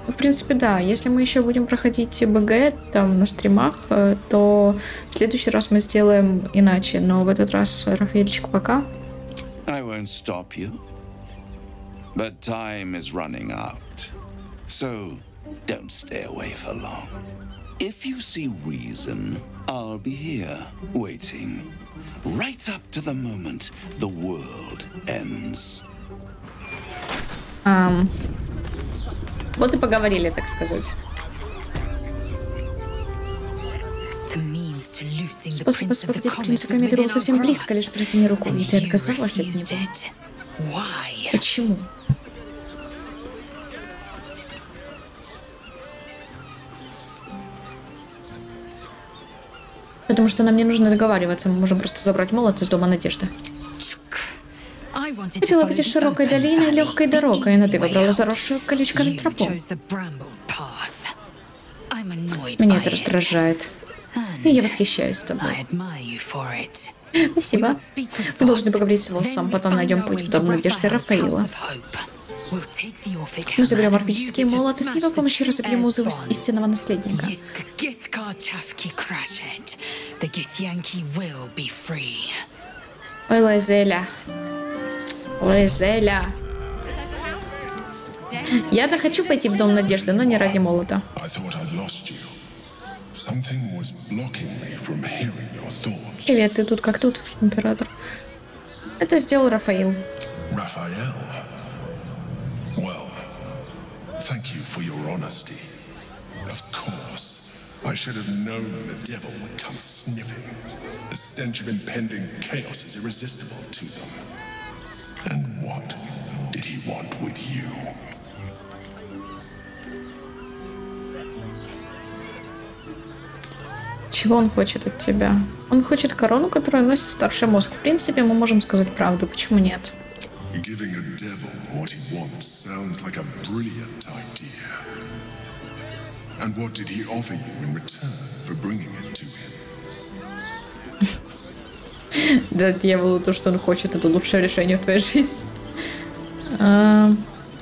В принципе, да. Если мы еще будем проходить БГ там на стримах, то в следующий раз мы сделаем иначе. Но в этот раз, Рафаэльчик, пока. But time is running out. So, don't stay away for long. If you see reason, I'll be here, waiting. Right up to the moment the world ends. Вот и поговорили, так сказать. Способ освободить принца Кометы был совсем близко, лишь протяни руку, и ты отказалась от него. Почему? Потому что нам не нужно договариваться, мы можем просто забрать молот из Дома Надежды. Хотела быть широкой долиной и легкой дорогой, но ты выбрала заросшую колючками тропу. Меня это раздражает. И я восхищаюсь тобой. Спасибо. Мы должны поговорить с Волсом, потом найдем путь в Дом Надежды Рафаила. Мы заберем орфический молот и с его помощью разобьем узы истинного наследника. Ой, Лайзеля. Лайзеля. Я-то хочу пойти в Дом Надежды, но не ради молота. Привет, ты тут как тут, император? Это сделал Рафаил. I should have known the devil would come sniffing. The stench of impending chaos is irresistible to them. And what did he want with you? Чего он хочет от тебя? Он хочет корону, которую носит старший мозг. В принципе, мы можем сказать правду. Почему нет? Giving a devil what he wants sounds like a brilliant idea. And what did he offer you in return for bringing it to him? Да, дьяволу то, что он хочет, это лучшее решение в твоей жизни.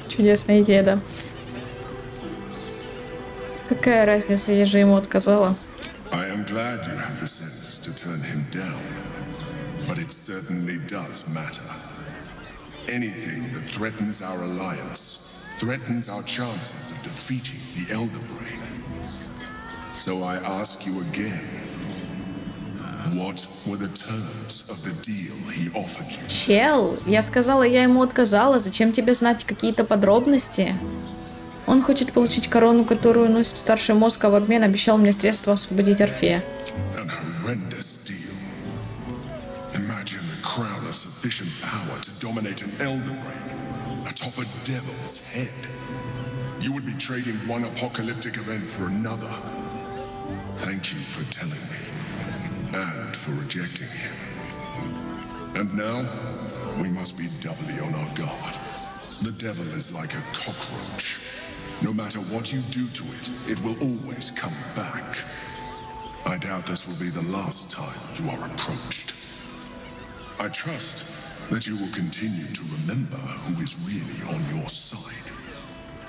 Чудесная идея, да. Какая разница, я же ему отказала. I am glad you had the sense to turn him down, but it certainly does matter. Anything that threatens our alliance threatens our chances of defeating the Elder Brain. So I ask you again, what were the terms of the deal he offered you? Чел, я сказала, я ему отказала. Зачем тебе знать какие-то подробности? Он хочет получить корону, которую носит старший мозг, а в обмен обещал мне средства освободить Орфея. An horrendous deal. Imagine the crown of sufficient power to dominate an Elder Brain atop a devil's head. You would be trading one apocalyptic event for another. Thank you for telling me, and for rejecting him. And now, we must be doubly on our guard. The devil is like a cockroach. No matter what you do to it, it will always come back. I doubt this will be the last time you are approached. I trust that you will continue to remember who is really on your side.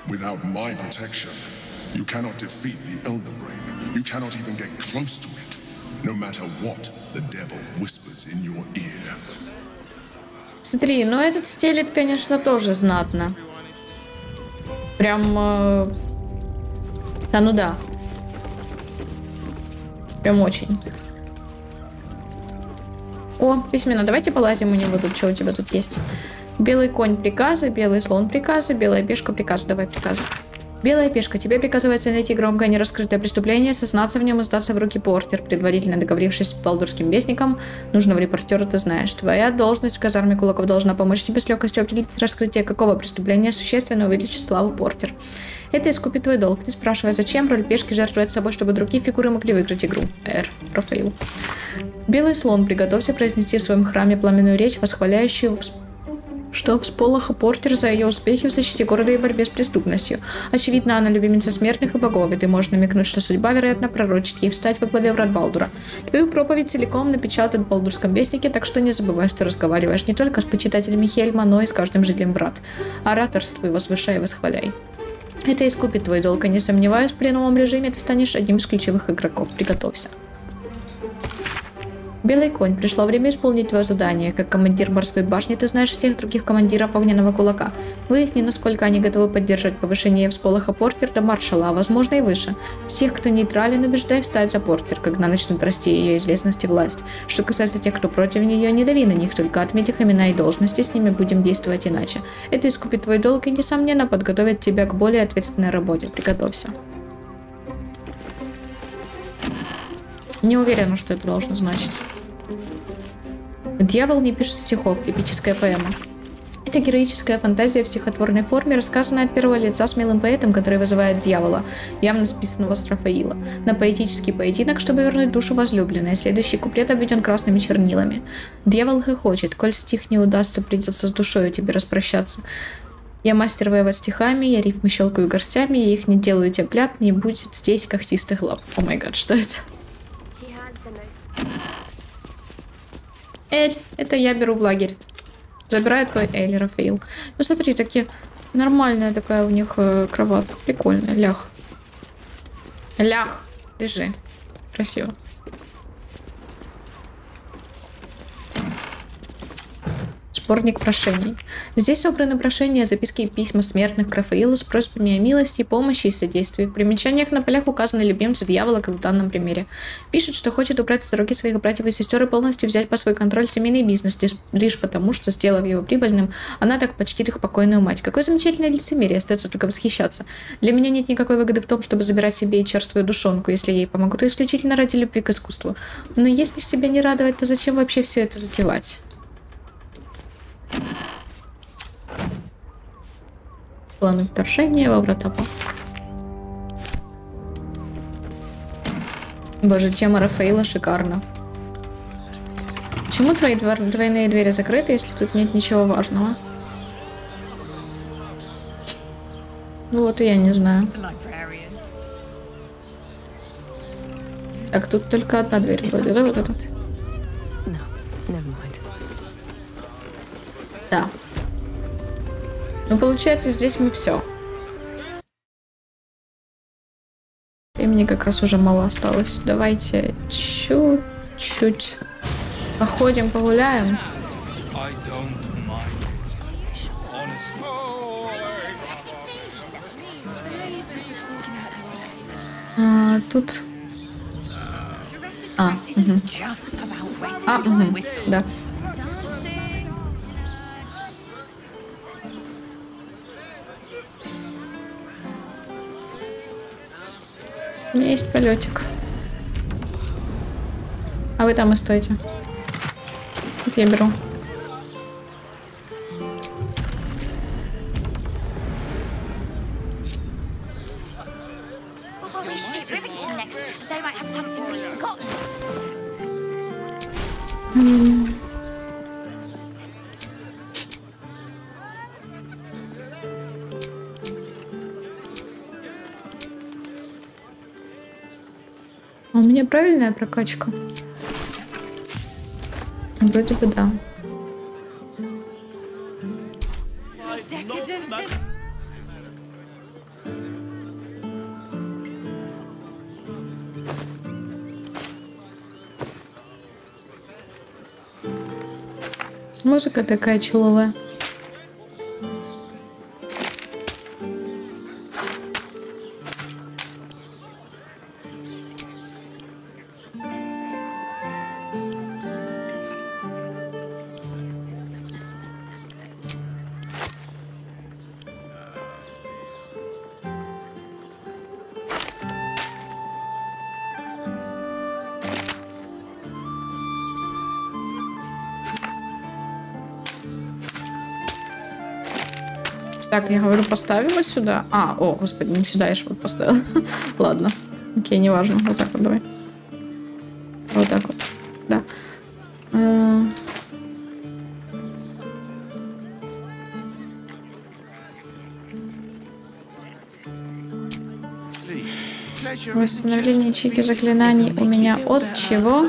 Without my protection, you cannot defeat the Elder Brain. You cannot even get close to it, no matter what the devil whispers in your ear. Смотри, ну этот стелит, конечно, тоже знатно. Прям... Да, ну да. Прям очень. О, письмена. Давайте полазим у него тут. Что у тебя тут есть? Белый конь приказы, белый слон приказы, белая пешка приказы. Давай приказы. Белая пешка. Тебе приказывается найти громкое нераскрытое преступление, сознаться в нем и сдаться в руки Портер, предварительно договорившись с Балдурским вестником. Нужного репортера ты знаешь. Твоя должность в казарме кулаков должна помочь тебе с легкостью определить раскрытие какого преступления существенно увеличит славу Портер. Это искупит твой долг. Не спрашивай, зачем роль пешки жертвует собой, чтобы другие фигуры могли выиграть игру. Рафаил. Белый слон. Приготовься произнести в своем храме пламенную речь, восхваляющую что всполоха Портер за ее успехи в защите города и борьбе с преступностью. Очевидно, она любимица смертных и богов, и ты можешь намекнуть, что судьба, вероятно, пророчит ей встать во главе врат Балдура. Твою проповедь целиком напечатают в Балдурском вестнике, так что не забывай, что разговариваешь не только с почитателями Хельма, но и с каждым жителем врат. Ораторствуй, возвышай и восхваляй. Это искупит твой долг, и не сомневаюсь, в пленовом режиме ты станешь одним из ключевых игроков. Приготовься. Белый конь, пришло время исполнить твое задание. Как командир морской башни ты знаешь всех других командиров огненного кулака. Выясни, насколько они готовы поддержать повышение всполоха Портер до маршала, а возможно и выше. Всех, кто нейтрален, убеждай встать за Портер, когда начнут расти ее известность и власть. Что касается тех, кто против нее, не дави на них, только отметь их имена и должности, с ними будем действовать иначе. Это искупит твой долг и, несомненно, подготовит тебя к более ответственной работе. Приготовься. Не уверена, что это должно значить. «Дьявол не пишет стихов» – эпическая поэма. Это героическая фантазия в стихотворной форме, рассказанная от первого лица смелым поэтом, который вызывает дьявола, явно списанного с Рафаила, на поэтический поединок, чтобы вернуть душу возлюбленной. Следующий куплет обведен красными чернилами. «Дьявол хохочет, коль стих не удастся, придется с душою тебе распрощаться. Я мастер воевать стихами, я рифмы щелкаю горстями, я их не делаю тяп-ляп, не будет здесь когтистых лап». О май гад, что это? Эль, это я беру в лагерь. Забираю твой Эль, Рафаил. Ну смотри, такие нормальная такая у них кроватка. Прикольная. Лях. Лях. Лежи. Красиво. Сборник прошений. Здесь собраны прошения, записки и письма смертных к Рафаилу с просьбами о милости, помощи и содействии. В примечаниях на полях указаны любимцы дьявола, как в данном примере. Пишет, что хочет убрать с дороги своих братьев и сестер и полностью взять под свой контроль семейный бизнес, лишь потому, что, сделав его прибыльным, она так почтит их покойную мать. Какое замечательное лицемерие, остается только восхищаться. Для меня нет никакой выгоды в том, чтобы забирать себе и черствую душонку. Если ей помогу, то исключительно ради любви к искусству. Но если себя не радовать, то зачем вообще все это затевать? Планы вторжения во врата. Боже, тема Рафаила шикарна. Почему твои двойные двери закрыты, если тут нет ничего важного? Вот и я не знаю. Так, тут только одна дверь вроде, да, вот эта? Да. Ну, получается, здесь мы все. Времени как раз уже мало осталось. Давайте чуть-чуть походим, погуляем. Тут... да. У меня есть полетик. А вы там и стойте. Вот я беру. У меня правильная прокачка? Вроде бы да. Музыка такая человая. Так, я говорю, поставим вот сюда. О, господи, не сюда, я же вот поставила. Ладно. Окей, неважно. Вот так вот давай. Вот так вот. Да. Восстановление ячейки заклинаний у меня от чего?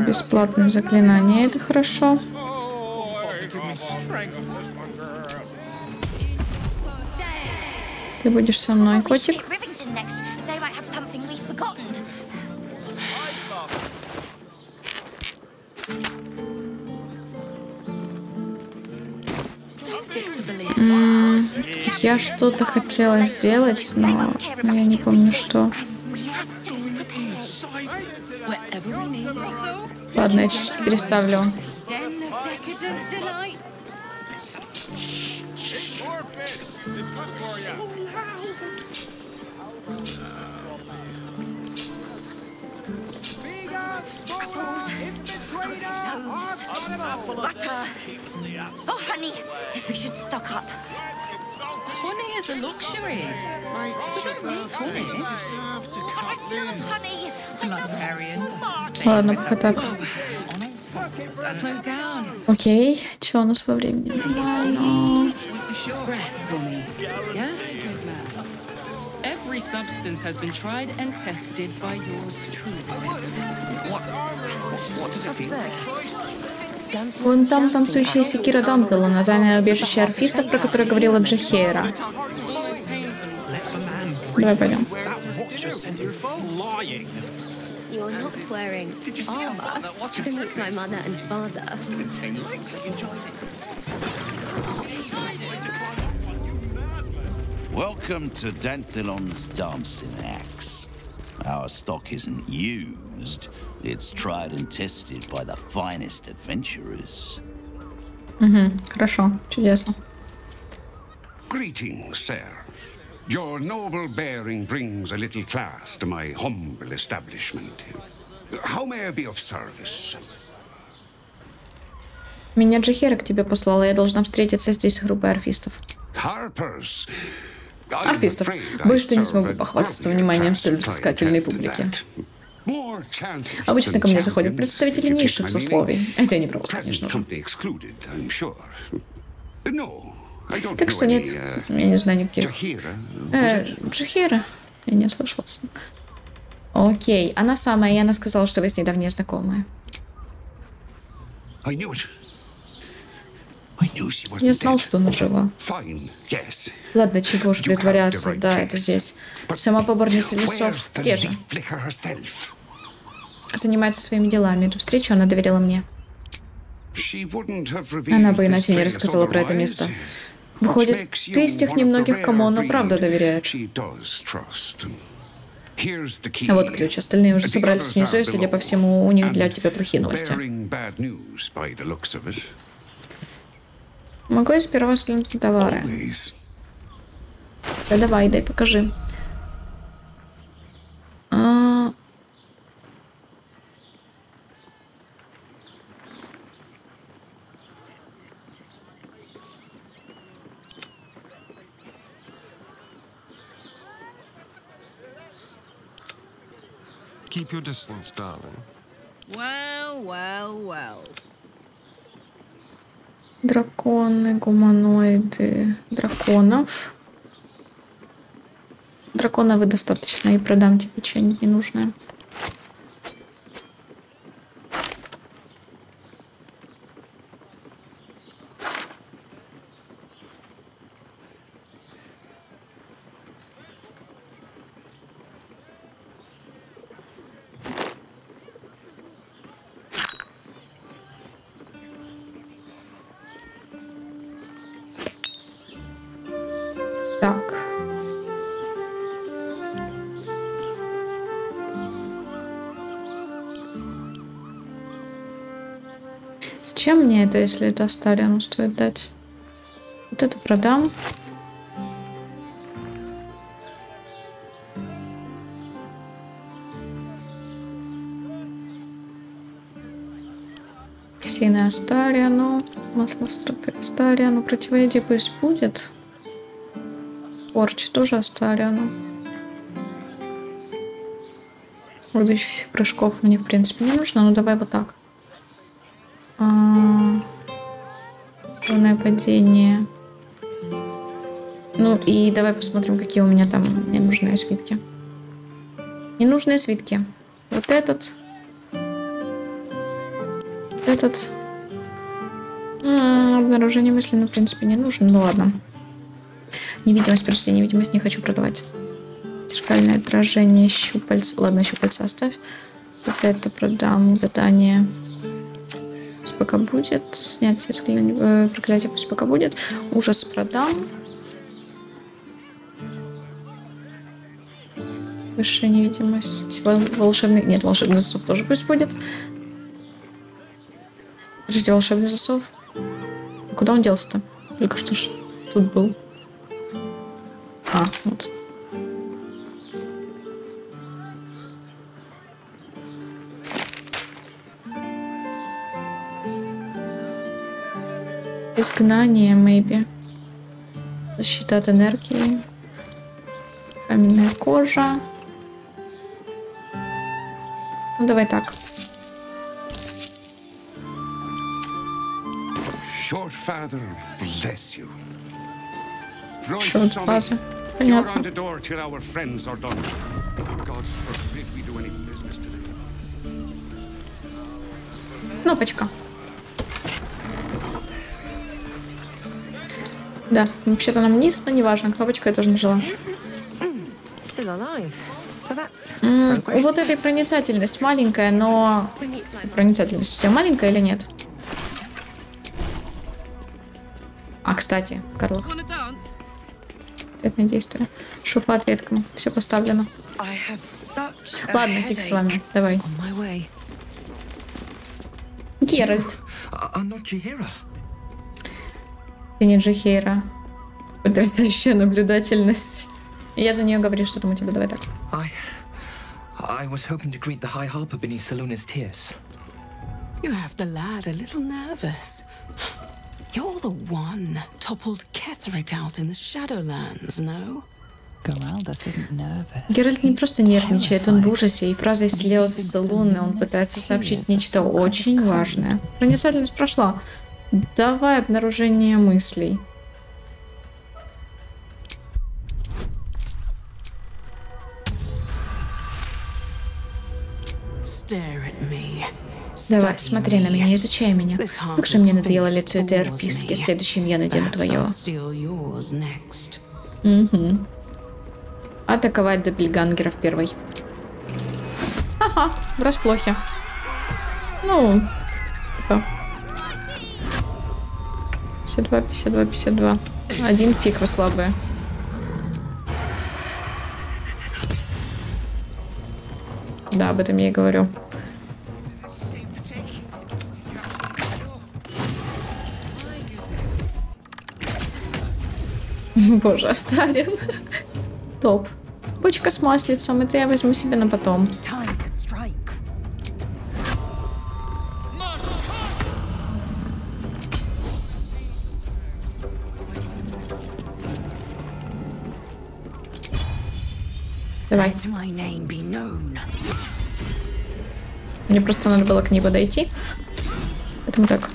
Бесплатное заклинание, это хорошо. Ты будешь со мной, котик? Denton next. They might have something we've forgotten. Я что-то хотела сделать, но я не помню, что. Ладно, я чуть-чуть переставлю. Butter. Oh, honey, yes, we should stock up. Honey is a luxury. We don't need honey. Honey, I love Arian. Ладно, пока так. Slow down. Окей, что у нас по времени? Нормально. Every substance has been tried and tested by yours truly. What does it feel like? Вон там танцующая секира Дамблдора, тайное убежище орфистов, про которое говорила Джахейра. Давай пойдем. You're not wearing armor to meet my mother and father. Welcome to Danthilon's dancing axe. Our stock isn't used. It's tried and tested by the finest adventurers. Хорошо, чудесно. Greetings, sir. Your noble bearing brings a little class to my humble establishment. How may I be of service? Меня Джахейра к тебе послала, я должна встретиться здесь с группой орфистов. Harpers. Орфистов. Боюсь, что не смогу похвастаться вниманием столь взыскательной публики. Обычно ко мне заходят представители низших сословий. Это я не про вас, конечно же. Так что нет, я не знаю никаких. Джахейра? Я не ослышался. Окей, она самая, и она сказала, что вы с ней давние знакомые. Я знал, что она жива. Ладно, чего уж притворяться, да, это здесь. Сама поборница весов те же. Занимается своими делами. Эту встречу она доверила мне. Она бы иначе не рассказала про это место. Выходит, ты из тех немногих, кому она правда доверяет. А вот ключ. Остальные уже собрались внизу, и, судя по всему, у них для тебя плохие новости. Могу я сперва взглянуть на товары? Да давай, дай покажи. Keep your distance, darling. Well, well, well. Драконы, гуманоиды, драконов. Драконовы достаточно, и продам тебе что-нибудь ненужное. Так. Зачем мне это, если это Астариону стоит дать? Вот это продам. Ксины Астариону. Масло страты Астариону. Противоядие пусть будет. Порчи тоже Астариону. Выдающихся прыжков мне в принципе не нужно, но давай вот так. Полное падение. Ну и давай посмотрим, какие у меня там ненужные свитки. Ненужные свитки. Вот этот. Вот этот. Обнаружение мысли, ну, в принципе, не нужно. Ну ладно. Невидимость, подожди, невидимость не хочу продавать. Зеркальное отражение щупальца. Ладно, щупальца оставь. Вот это продам. Гадание. Пусть пока будет. Снятие проклятия пусть пока будет. Ужас продам. Высшая невидимость. Волшебный... Нет, волшебный засов тоже пусть будет. Подождите, волшебный засов. Куда он делся-то? Только что ж тут был. А, вот. Изгнание, maybe. Защита от энергии. Каменная кожа. Ну, давай так. Shortfather, bless you. Шорт-фаза. Понятно. Кнопочка. Да, вообще-то нам вниз, но неважно. Кнопочку я тоже нажала. Вот этой проницательность маленькая, но... Проницательность у тебя маленькая или нет? А, кстати, Карлов. Ответное действие. Шо по ответкам. Все поставлено. Ладно, фиг с вами. Давай. Геральт. Ты не Джихейра. Потрясающая наблюдательность. Я за нее говорю, что там у тебя. Давай так. I was hoping to greet the High Harper beneath Selûne's tears. You have the lad a little nervous. You're the one toppled Ketheric out in the Shadowlands, no? Геральт не просто нервничает, он в ужасе, и фразой слез Селуны он пытается сообщить нечто очень важное. Проницательность прошла. Давай обнаружение мыслей. Давай, смотри на меня, изучай меня. Как же мне надоело лицо этой арфистки. Следующим я надену твое. Угу. Атаковать доппельгангеров первой. Ага, врасплохи. Ну. 52, 52, 52. Один фиг вы слабые. Да, об этом я и говорю. Боже, Астариан. Топ. Бочка с маслицем. Это я возьму себе на потом. Давай. Мне просто надо было к ней подойти. Поэтому так.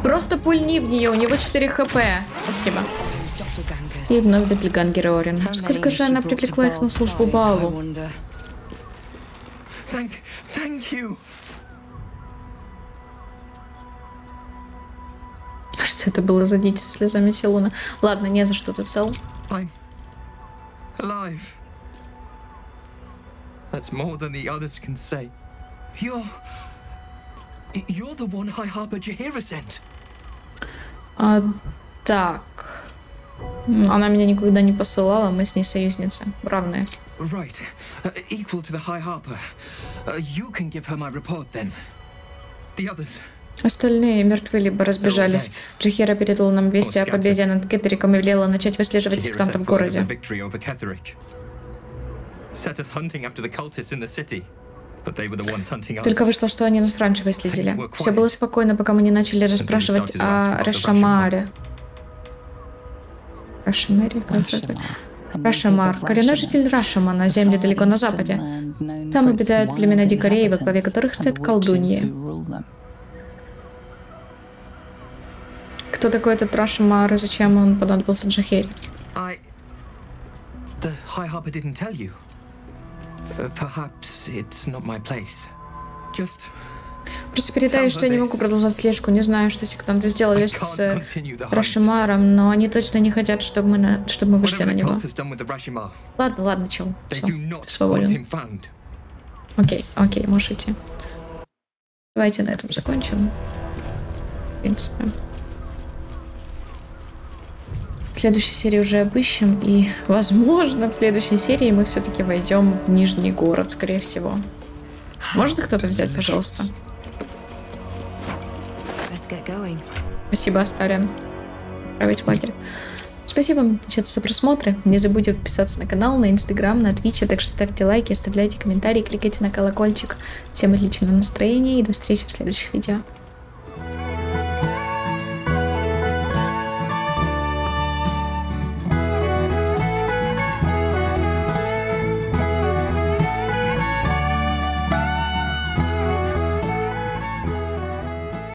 Просто пульни в нее, у него 4 хп. Спасибо. И вновь доппельгангер Орин. Сколько же она привлекла их на службу Балу? Что это было за дичь со слезами Селуна? Ладно, не за что, ты цел. You're the one High Harper Jaheira sent. Так. Она меня никогда не посылала, мы с ней союзницы. Равные. Right. Equal to the High Harper. You can give her my report then. The others. Остальные мертвы либо разбежались. Джихейра передала нам вести о победе над Кеттериком и велела начать выслеживать сектантов в городе. Set us hunting after the cultists in the city. Только вышло, что они нас раньше выследили. Все было спокойно, пока мы не начали расспрашивать о Рашамаре. Рашамаре? Как это? Рашамар. Коренной житель Рашама на земле далеко на западе. Там обитают племена дикарей, во главе которых стоят колдуньи. Кто такой этот Рашамар и зачем он понадобился Джахере? The High Harper didn't tell you. Perhaps it's not my place. Just... Просто передаю, что я не могу продолжать слежку. Не знаю, что сектанты сделали с Рашамаром, но они точно не хотят, чтобы мы вышли на него. Ладно, чел. Все, свободен. Окей, можешь идти. Давайте на этом закончим. В принципе. В следующей серии уже обыщем, и, возможно, в следующей серии мы все-таки войдем в Нижний город, скорее всего. Может кто-то взять, пожалуйста? Спасибо, Астариан. Отправить в лагерь. Спасибо вам за просмотры. Не забудьте подписаться на канал, на Инстаграм, на Твич, а также ставьте лайки, оставляйте комментарии, кликайте на колокольчик. Всем отличного настроения и до встречи в следующих видео.